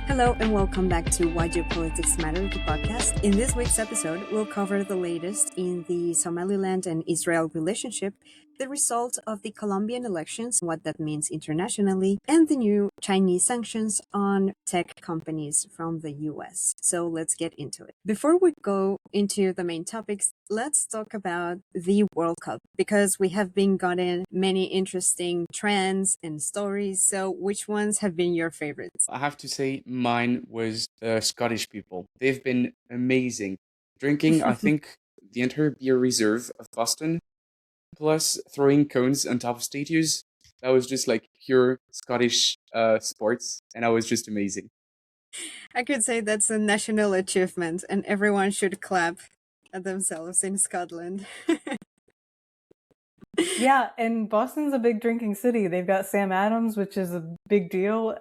Hello and welcome back to Why Geopolitics Matter, the podcast. In this week's episode, we'll cover the latest in the Somaliland and Israel relationship, the result of the Colombian elections, what that means internationally, and the new Chinese sanctions on tech companies from the US. So let's get into it. Before we go into the main topics, let's talk about the World Cup because we have been gotten many interesting trends and stories. So which ones have been your favorites? I have to say mine was Scottish people. They've been amazing. Drinking, I think, the entire beer reserve of Boston, plus throwing cones on top of statues. That was just like pure Scottish sports, and that was just amazing. I could say that's a national achievement, and everyone should clap at themselves in Scotland. Yeah, and Boston's a big drinking city. They've got Sam Adams, which is a big deal.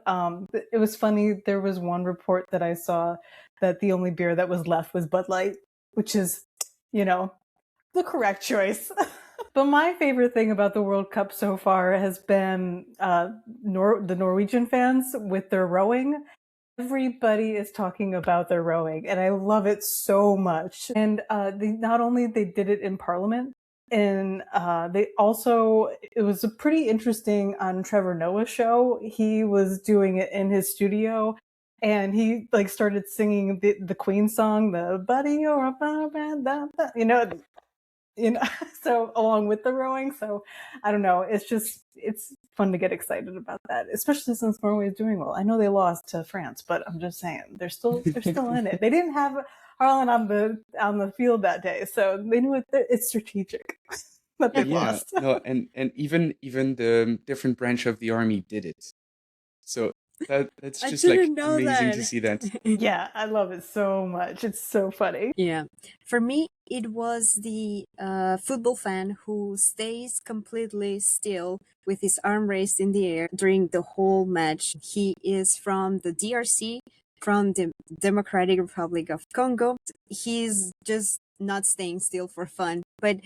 It was funny. There was one report that I saw that the only beer that was left was Bud Light, which is, the correct choice. But my favorite thing about the World Cup so far has been the Norwegian fans with their rowing. Everybody is talking about their rowing, and I love it so much. And not only they did it in Parliament, and it was a pretty interesting on Trevor Noah's show. He was doing it in his studio, and he started singing the Queen song, the "Buddy You're a Bad," so along with the rowing. So I don't know. It's fun to get excited about that, especially since Norway is doing well. I know they lost to France, but I'm just saying they're still in it. They didn't have Harlan on the field that day, so they knew it's strategic. But they lost. No, and even the different branch of the army did it. So that's just amazing to see that. Yeah, I love it so much. It's so funny. Yeah. For me, it was the football fan who stays completely still with his arm raised in the air during the whole match. He is from the DRC, from the Democratic Republic of Congo. He's just not staying still for fun, but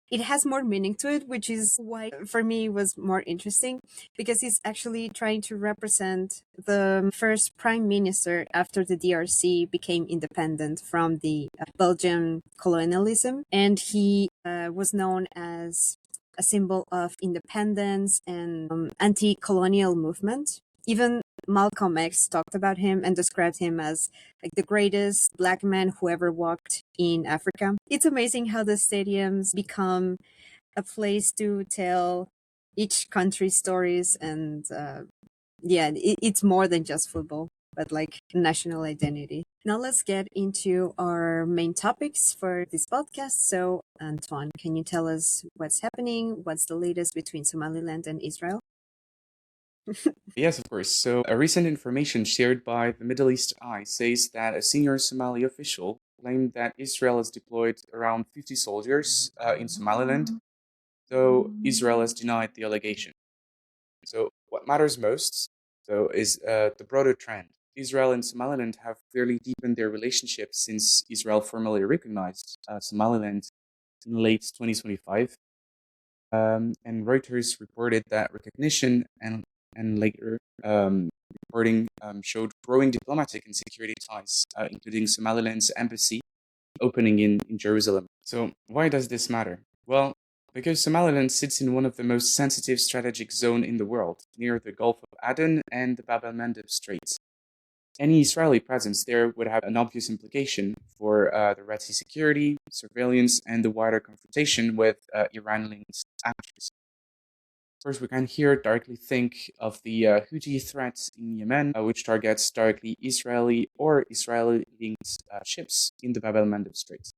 it has more meaning to it, which is why for me it was more interesting, because he's actually trying to represent the first prime minister after the DRC became independent from the Belgian colonialism. And he was known as a symbol of independence and anti-colonial movement. Even Malcolm X talked about him and described him as like the greatest Black man who ever walked in Africa. It's amazing how the stadiums become a place to tell each country's stories, and it's more than just football, but like national identity. Now let's get into our main topics for this podcast. So, Antoine, can you tell us what's happening? What's the latest between Somaliland and Israel? Yes, of course. So, a recent information shared by the Middle East Eye says that a senior Somali official claimed that Israel has deployed around 50 soldiers in Somaliland, though Israel has denied the allegation. So, what matters most, though, is the broader trend. Israel and Somaliland have clearly deepened their relationship since Israel formally recognized Somaliland in late 2025. And Reuters reported that recognition and later reporting showed growing diplomatic and security ties, including Somaliland's embassy opening in Jerusalem. So why does this matter? Well, because Somaliland sits in one of the most sensitive strategic zones in the world, near the Gulf of Aden and the Bab el-Mandeb Straits. Any Israeli presence there would have an obvious implication for the Red Sea security, surveillance, and the wider confrontation with Iran-linked actors. First, we can here directly think of the Houthi threat in Yemen, which targets directly Israeli or Israeli-linked ships in the Bab el-Mandeb Straits.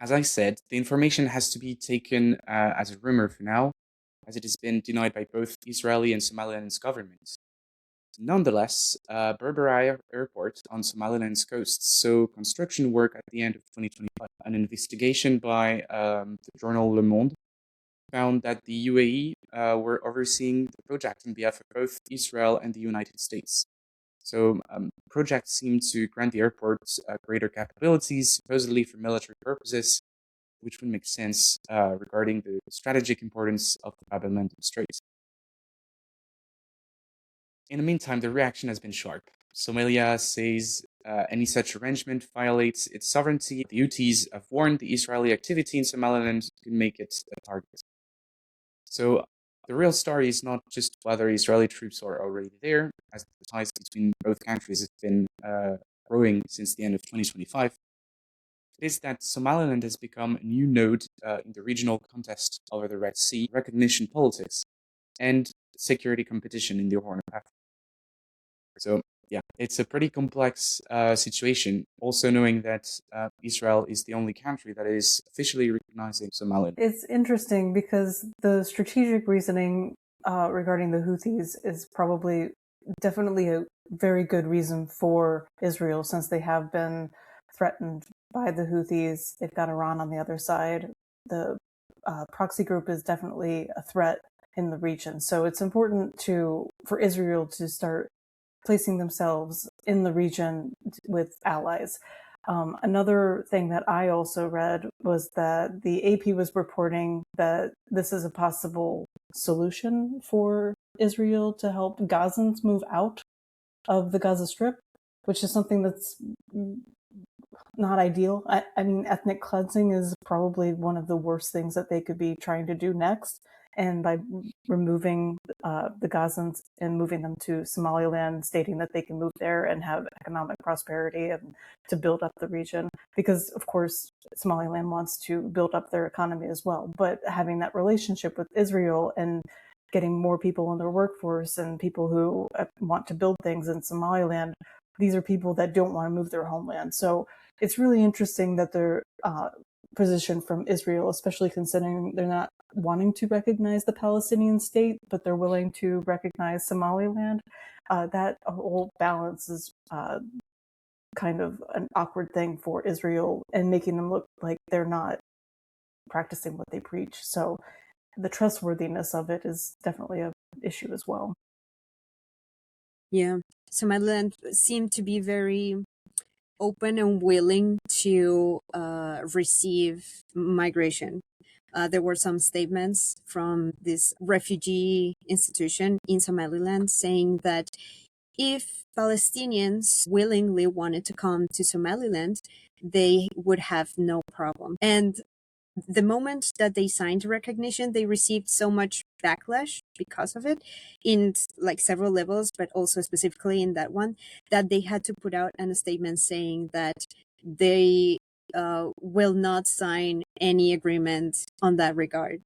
As I said, the information has to be taken as a rumor for now, as it has been denied by both Israeli and Somaliland's governments. Nonetheless, Berbera Airport on Somaliland's coast saw construction work at the end of 2025. An investigation by the journal Le Monde found that the UAE were overseeing the project on behalf of both Israel and the United States. So the project seemed to grant the airport greater capabilities, supposedly for military purposes, which would make sense regarding the strategic importance of the Bab el-Mandeb Straits. In the meantime, the reaction has been sharp. Somalia says any such arrangement violates its sovereignty. The Houthis have warned the Israeli activity in Somaliland to make it a target. So the real story is not just whether Israeli troops are already there, as the ties between both countries have been growing since the end of 2025. It is that Somaliland has become a new node in the regional contest over the Red Sea, recognition politics, and security competition in the Horn of Africa. So, yeah, it's a pretty complex situation, also knowing that Israel is the only country that is officially recognizing Somaliland. It's interesting because the strategic reasoning regarding the Houthis is probably definitely a very good reason for Israel, since they have been threatened by the Houthis. They've got Iran on the other side. The proxy group is definitely a threat in the region. So it's important for Israel to start placing themselves in the region with allies. Another thing that I also read was that the AP was reporting that this is a possible solution for Israel to help Gazans move out of the Gaza Strip, which is something that's not ideal. I mean, ethnic cleansing is probably one of the worst things that they could be trying to do next. And by removing the Gazans and moving them to Somaliland, stating that they can move there and have economic prosperity and to build up the region, because of course Somaliland wants to build up their economy as well. But having that relationship with Israel and getting more people in their workforce and people who want to build things in Somaliland, these are people that don't want to move their homeland. So it's really interesting that they're position from Israel, especially considering they're not wanting to recognize the Palestinian state, but they're willing to recognize Somaliland. That whole balance is kind of an awkward thing for Israel and making them look like they're not practicing what they preach. So the trustworthiness of it is definitely an issue as well. Yeah, Somaliland seemed to be very open and willing to receive migration. There were some statements from this refugee institution in Somaliland saying that if Palestinians willingly wanted to come to Somaliland, they would have no problem. And the moment that they signed recognition, they received so much backlash because of it in like several levels, but also specifically in that one, that they had to put out a statement saying that they will not sign any agreement on that regard.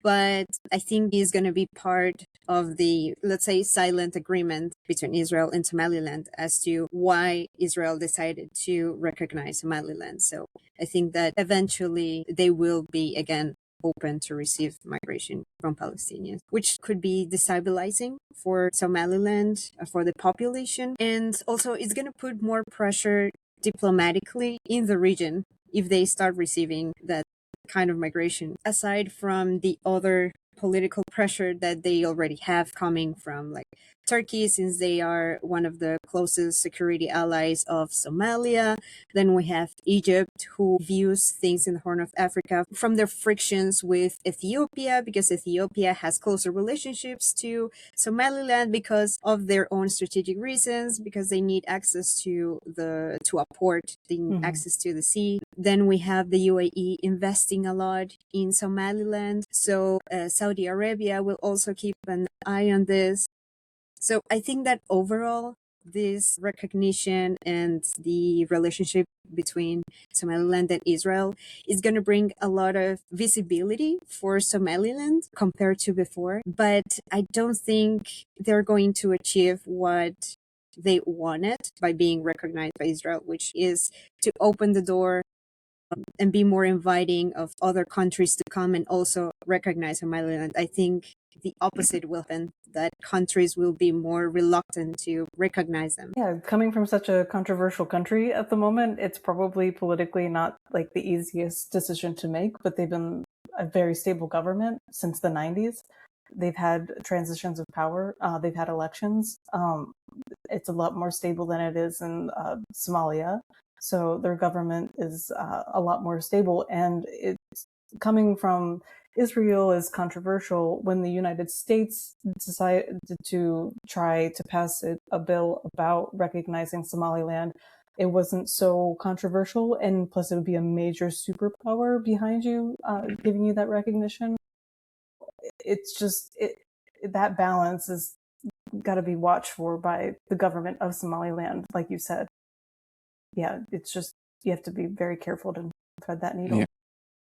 But I think is going to be part of the, let's say, silent agreement between Israel and Somaliland as to why Israel decided to recognize Somaliland. So I think that eventually they will be again open to receive migration from Palestinians, which could be destabilizing for Somaliland, for the population. And also it's going to put more pressure diplomatically in the region if they start receiving that kind of migration, aside from the other political pressure that they already have coming from like Turkey, since they are one of the closest security allies of Somalia. Then we have Egypt, who views things in the Horn of Africa from their frictions with Ethiopia, because Ethiopia has closer relationships to Somaliland because of their own strategic reasons, because they need access to a port, they need access to the sea. Then we have the UAE investing a lot in Somaliland. So Saudi Arabia will also keep an eye on this. So I think that overall, this recognition and the relationship between Somaliland and Israel is going to bring a lot of visibility for Somaliland compared to before. But I don't think they're going to achieve what they wanted by being recognized by Israel, which is to open the door and be more inviting of other countries to come and also recognize Somaliland. I think the opposite will happen, that countries will be more reluctant to recognize them. Yeah, coming from such a controversial country at the moment, it's probably politically not like the easiest decision to make, but they've been a very stable government since the 90s. They've had transitions of power. They've had elections. It's a lot more stable than it is in Somalia. So their government is a lot more stable, and it's coming from Israel is controversial. When the United States decided to try to pass a bill about recognizing Somaliland, it wasn't so controversial, and plus it would be a major superpower behind you, giving you that recognition. It's just that balance is got to be watched for by the government of Somaliland, like you said. Yeah, it's just you have to be very careful to thread that needle. Yeah.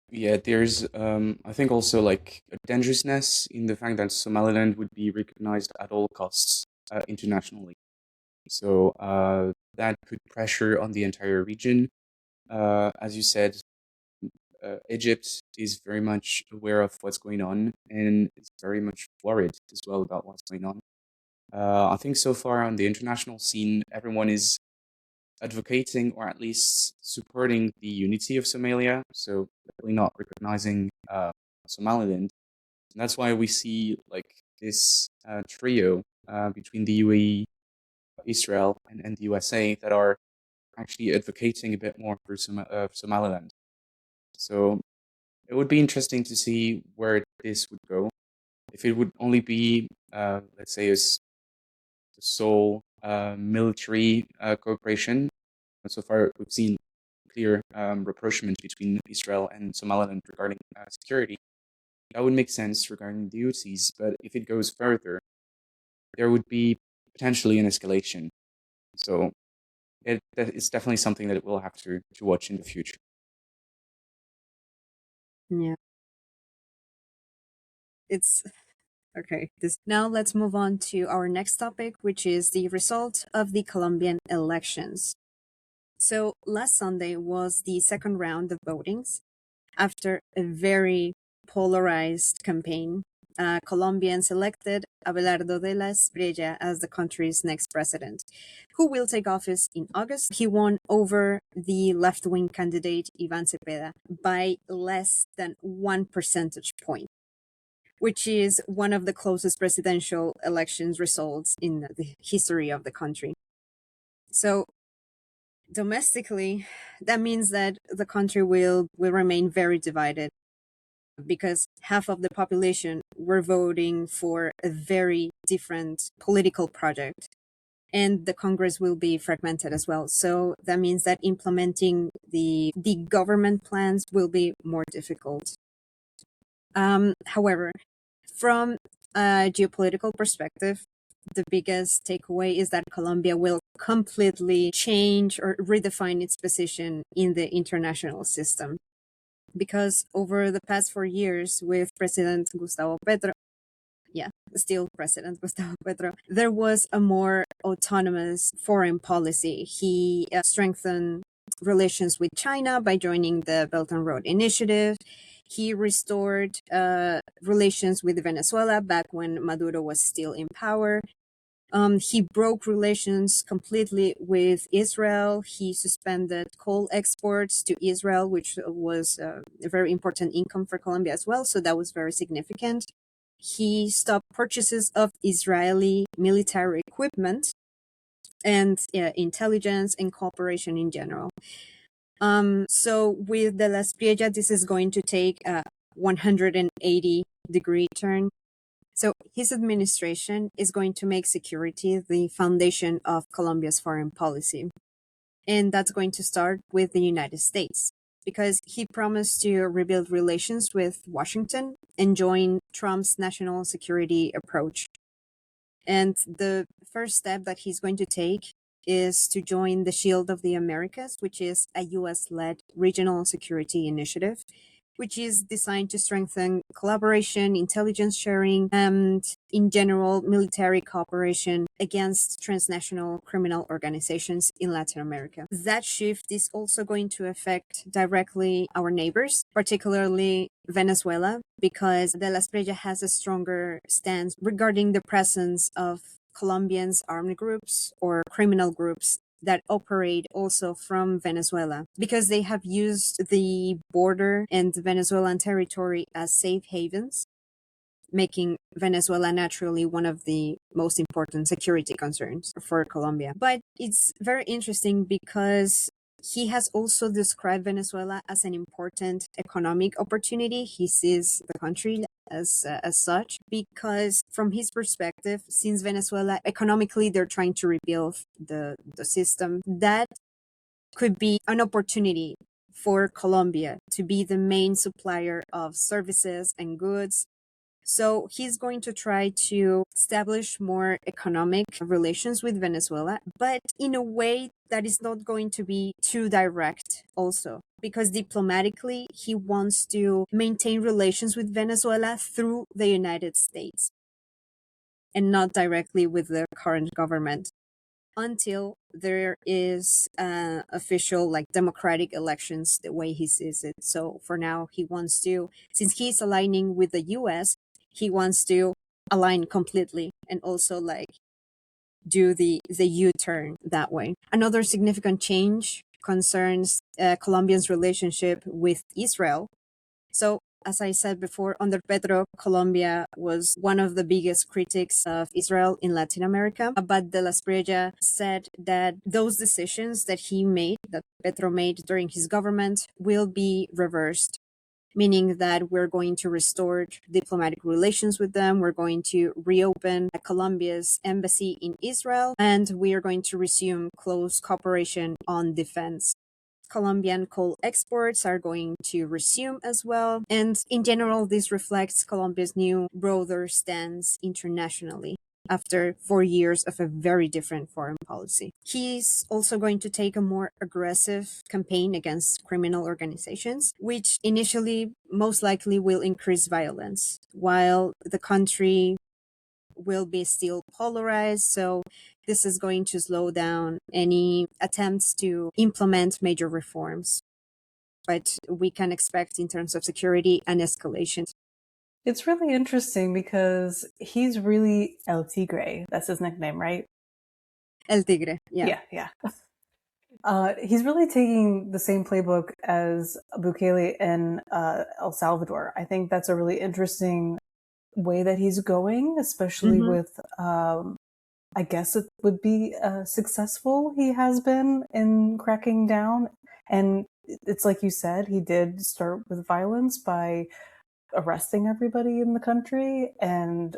Yeah, there's I think also like a dangerousness in the fact that Somaliland would be recognized at all costs internationally. So that put pressure on the entire region. As you said, Egypt is very much aware of what's going on and is very much worried as well about what's going on. I think so far on the international scene, everyone is advocating or at least supporting the unity of Somalia, so definitely not recognizing Somaliland. And that's why we see like this trio between the UAE, Israel, and the USA that are actually advocating a bit more for Somaliland. So it would be interesting to see where this would go. If it would only be, let's say, a sole military cooperation. So far, we've seen clear rapprochement between Israel and Somaliland regarding security. That would make sense regarding the Houthis, but if it goes further, there would be potentially an escalation. So it's definitely something that we'll have to watch in the future. Yeah. It's okay. Now let's move on to our next topic, which is the result of the Colombian elections. So last Sunday was the second round of votings. After a very polarized campaign, Colombians elected Abelardo de la Espriella as the country's next president, who will take office in August. He won over the left-wing candidate Ivan Cepeda by less than 1 percentage point, which is one of the closest presidential elections results in the history of the country. So domestically, that means that the country will remain very divided because half of the population were voting for a very different political project, and the Congress will be fragmented as well. So that means that implementing the government plans will be more difficult. However, from a geopolitical perspective, the biggest takeaway is that Colombia will completely change or redefine its position in the international system. Because over the past 4 years with President Gustavo Petro, still President Gustavo Petro, there was a more autonomous foreign policy. He strengthened relations with China by joining the Belt and Road Initiative. He restored relations with Venezuela back when Maduro was still in power. He broke relations completely with Israel. He suspended coal exports to Israel, which was a very important income for Colombia as well. So that was very significant. He stopped purchases of Israeli military equipment and intelligence and cooperation in general. So with the La Espriella, this is going to take a 180-degree turn. So his administration is going to make security the foundation of Colombia's foreign policy. And that's going to start with the United States, because he promised to rebuild relations with Washington and join Trump's national security approach. And the first step that he's going to take is to join the Shield of the Americas, which is a US-led regional security initiative, which is designed to strengthen collaboration, intelligence sharing, and in general, military cooperation against transnational criminal organizations in Latin America. That shift is also going to affect directly our neighbors, particularly Venezuela, because De La Espriella has a stronger stance regarding the presence of Colombians' armed groups or criminal groups that operate also from Venezuela, because they have used the border and the Venezuelan territory as safe havens, making Venezuela naturally one of the most important security concerns for Colombia. But it's very interesting because He has also described Venezuela as an important economic opportunity. He sees the country as such because from his perspective, since Venezuela economically they're trying to rebuild the system, that could be an opportunity for Colombia to be the main supplier of services and goods. So he's going to try to establish more economic relations with Venezuela, but in a way that is not going to be too direct also. Because diplomatically, he wants to maintain relations with Venezuela through the United States and not directly with the current government until there is official like democratic elections the way he sees it. So for now he wants to, since he's aligning with the US, he wants to align completely and also like do the U-turn that way. Another significant change concerns Colombia's relationship with Israel. So, as I said before, under Petro, Colombia was one of the biggest critics of Israel in Latin America. But de la Espriella said that those decisions that he made, that Petro made during his government, will be reversed, meaning that we're going to restore diplomatic relations with them. We're going to reopen Colombia's embassy in Israel, and we are going to resume close cooperation on defense. Colombian coal exports are going to resume as well. And in general, this reflects Colombia's new, broader stance internationally after 4 years of a very different foreign policy. He's also going to take a more aggressive campaign against criminal organizations, which initially most likely will increase violence, while the country will be still polarized. So this is going to slow down any attempts to implement major reforms. But we can expect in terms of security an escalation. It's really interesting because he's really El Tigre. That's his nickname, right? El Tigre, yeah. Yeah. He's really taking the same playbook as Bukele in El Salvador. I think that's a really interesting way that he's going, especially with, I guess it would be successful he has been in cracking down. And it's like you said, he did start with violence by arresting everybody in the country, and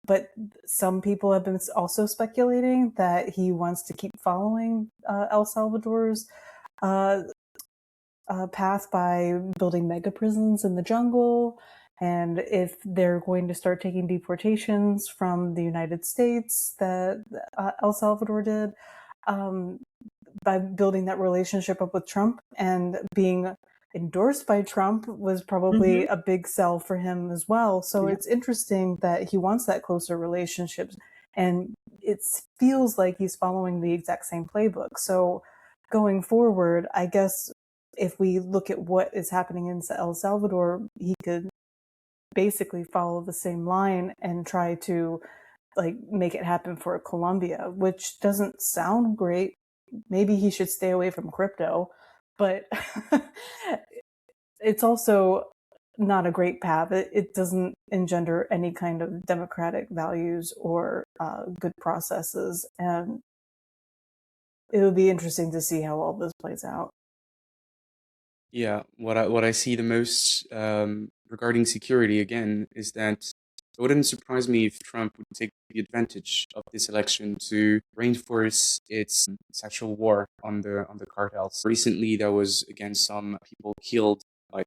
but some people have been also speculating that he wants to keep following El Salvador's path by building mega prisons in the jungle. And if they're going to start taking deportations from the United States that El Salvador did, by building that relationship up with Trump and being endorsed by Trump was probably a big sell for him as well. So it's interesting that he wants that closer relationship, and it feels like he's following the exact same playbook. So going forward, I guess if we look at what is happening in El Salvador, he could basically follow the same line and try to like make it happen for Colombia, which doesn't sound great. Maybe he should stay away from crypto, but it's also not a great path. It doesn't engender any kind of democratic values or good processes, and it would be interesting to see how all this plays out. Yeah, what I see the most regarding security again is that it wouldn't surprise me if Trump would take the advantage of this election to reinforce its actual war on the cartels. Recently, there was again some people killed by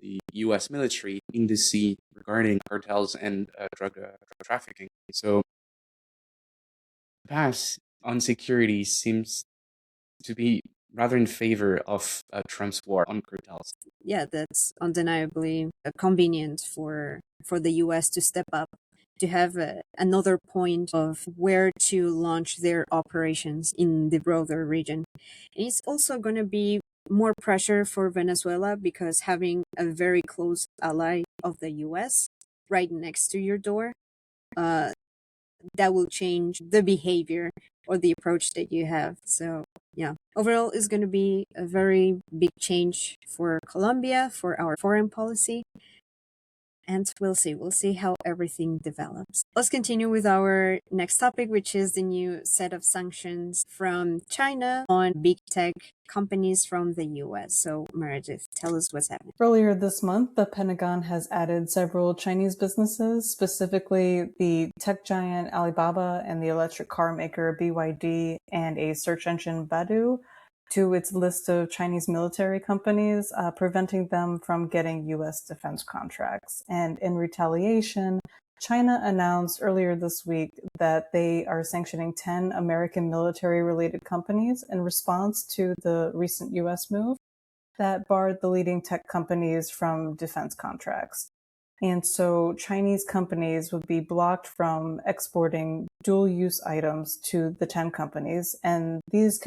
the U.S. military in the sea regarding cartels and drug trafficking. So the path on security seems to be rather in favor of Trump's war on cartels. Yeah, that's undeniably convenient for the US to step up, to have another point of where to launch their operations in the broader region. And it's also going to be more pressure for Venezuela because having a very close ally of the US right next to your door, that will change the behavior or the approach that you have. So yeah, overall it's going to be a very big change for Colombia, for our foreign policy. And we'll see how everything develops. Let's continue with our next topic, which is the new set of sanctions from China on big tech companies from the US. So, Meredith, tell us what's happening. Earlier this month, the Pentagon has added several Chinese businesses, specifically the tech giant Alibaba and the electric car maker BYD and a search engine Baidu, to its list of Chinese military companies, preventing them from getting U.S. defense contracts. And in retaliation, China announced earlier this week that they are sanctioning 10 American military-related companies in response to the recent U.S. move that barred the leading tech companies from defense contracts. And so Chinese companies would be blocked from exporting dual-use items to the 10 companies. And these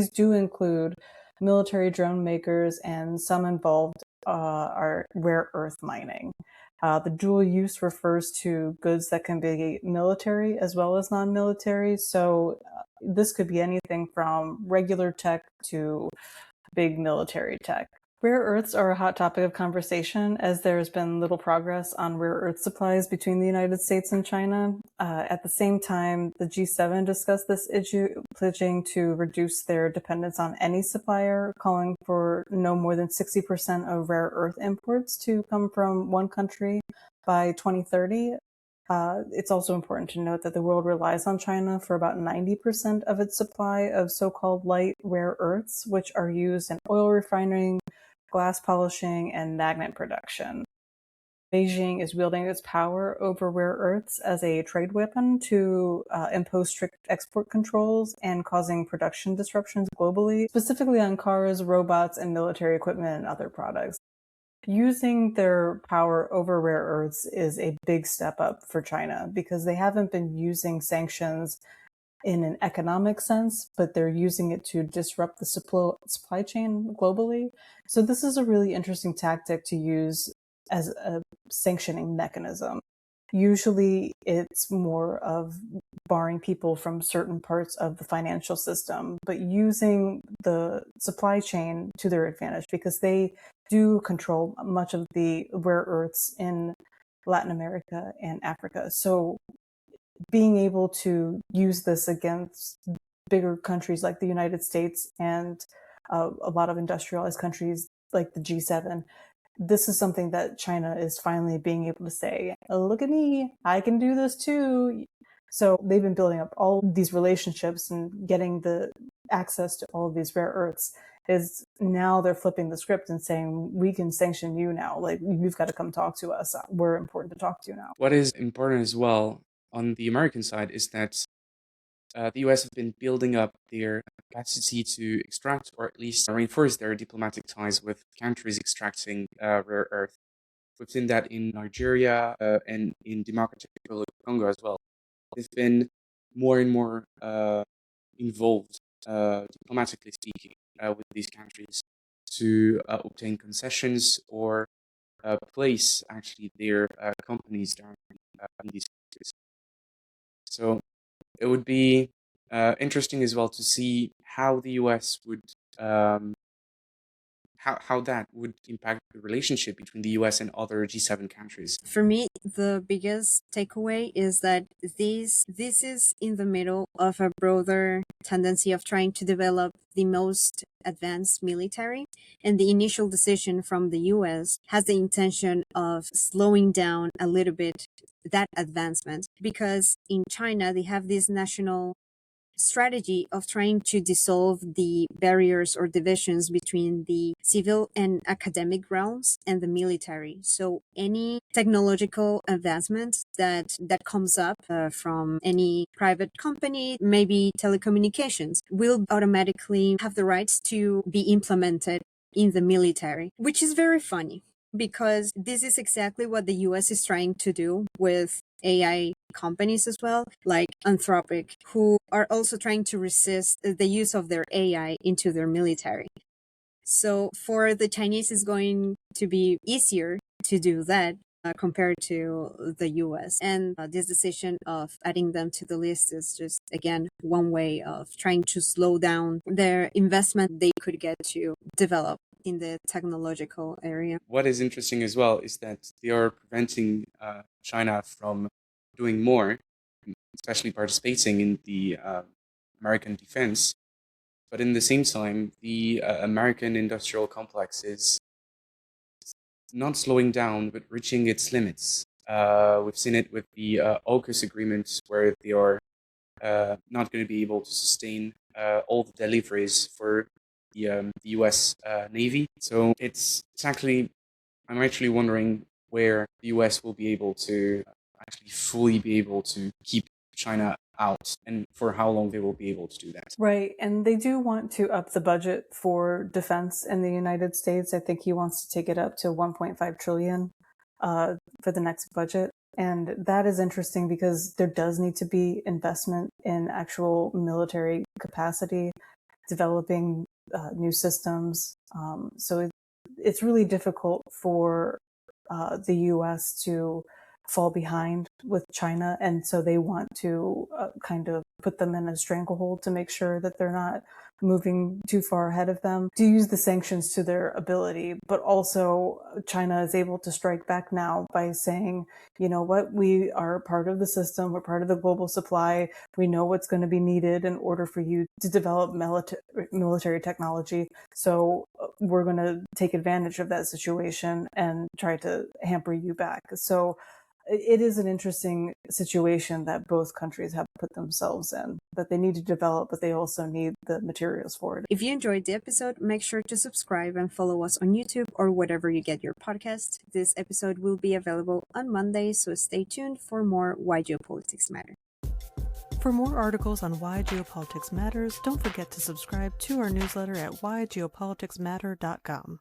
do include military drone makers, and some involved are rare earth mining. The dual use refers to goods that can be military as well as non-military. So this could be anything from regular tech to big military tech. Rare earths are a hot topic of conversation, as there's been little progress on rare earth supplies between the United States and China. At the same time, the G7 discussed this issue, pledging to reduce their dependence on any supplier, calling for no more than 60% of rare earth imports to come from one country by 2030. It's also important to note that the world relies on China for about 90% of its supply of so-called light rare earths, which are used in oil refining, glass polishing, and magnet production. Beijing is wielding its power over rare earths as a trade weapon to impose strict export controls and causing production disruptions globally, specifically on cars, robots, and military equipment and other products. Using their power over rare earths is a big step up for China, because they haven't been using sanctions in an economic sense, but they're using it to disrupt the supply chain globally. So this is a really interesting tactic to use as a sanctioning mechanism. Usually it's more of barring people from certain parts of the financial system, but using the supply chain to their advantage, because they do control much of the rare earths in Latin America and Africa. So being able to use this against bigger countries like the United States and a lot of industrialized countries like the G7, this is something that China is finally being able to say, look at me, I can do this too. So they've been building up all these relationships and getting the access to all of these rare earths. Is now they're flipping the script and saying, we can sanction you now. Like, you've got to come talk to us. We're important to talk to now. What is important as well on the American side is that the US have been building up their capacity to extract, or at least reinforce their diplomatic ties with countries extracting rare earth. We've seen that in Nigeria and in Democratic Republic of Congo as well. They've been more and more involved, diplomatically speaking, with these countries to obtain concessions or place actually their companies down in these countries. So it would be interesting as well to see how the US would how that would impact the relationship between the US and other G7 countries. For me, the biggest takeaway is that this is in the middle of a broader tendency of trying to develop the most advanced military, and the initial decision from the US has the intention of slowing down a little bit that advancement, because in China they have this national strategy of trying to dissolve the barriers or divisions between the civil and academic realms and the military. So any technological advancement that comes up from any private company, maybe telecommunications, will automatically have the rights to be implemented in the military, which is very funny, because this is exactly what the US is trying to do with AI companies as well, like Anthropic, who are also trying to resist the use of their AI into their military. So for the Chinese, it's going to be easier to do that compared to the US. And this decision of adding them to the list is just, again, one way of trying to slow down their investment they could get to develop in the technological area. What is interesting as well is that they are preventing China from doing more, especially participating in the American defense. But in the same time, the American industrial complex is not slowing down, but reaching its limits. We've seen it with the AUKUS agreement, where they are not going to be able to sustain all the deliveries for the US Navy. So I'm actually wondering where the US will be able to actually fully be able to keep China out, and for how long they will be able to do that. Right. And they do want to up the budget for defense in the United States. I think he wants to take it up to 1.5 trillion for the next budget. And that is interesting because there does need to be investment in actual military capacity, developing new systems. So it's really difficult for the US to fall behind with China. And so they want to kind of put them in a stranglehold to make sure that they're not moving too far ahead of them, to use the sanctions to their ability. But also China is able to strike back now by saying, you know what, we are part of the system, we're part of the global supply, we know what's going to be needed in order for you to develop military technology. So we're going to take advantage of that situation and try to hamper you back. So it is an interesting situation that both countries have put themselves in, that they need to develop, but they also need the materials for it. If you enjoyed the episode, make sure to subscribe and follow us on YouTube or wherever you get your podcast. This episode will be available on Monday, so stay tuned for more Why Geopolitics Matter. For more articles on why geopolitics matters, don't forget to subscribe to our newsletter at whygeopoliticsmatter.com.